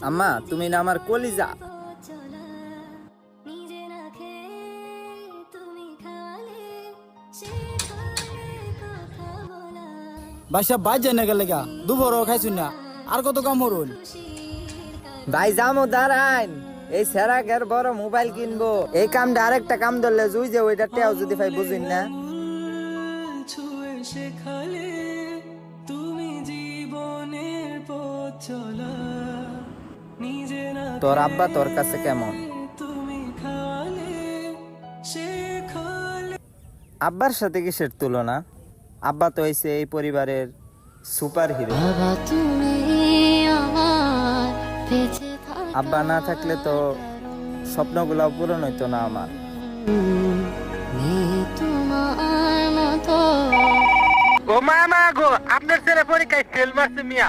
আম্মা তুমি না আমার কলিজা। বাসা বাজ যায় না গেলে গা দুপুরও খাইছুন না আর কত কাম হরুন। ভাই যামো দাঁড়াইন, এই সেরাকের বড় মোবাইল কিনবো। এই কামটা আরেকটা কাম ধরলে জুই যে ওইটা টেও যদি ভাই বুঝুন না। তোর আব্বা তোর কাছে কেমন? আব্বার সাথে কিসের তুলনা? আব্বা তো হইছে এই পরিবারের সুপার হিরো। আব্বা না থাকলে তো স্বপ্নগুলো পূরণ হইতো না আমার। ও মা গো, আপনার ছেলে পরীক্ষায় ফেল মারছে মিয়া।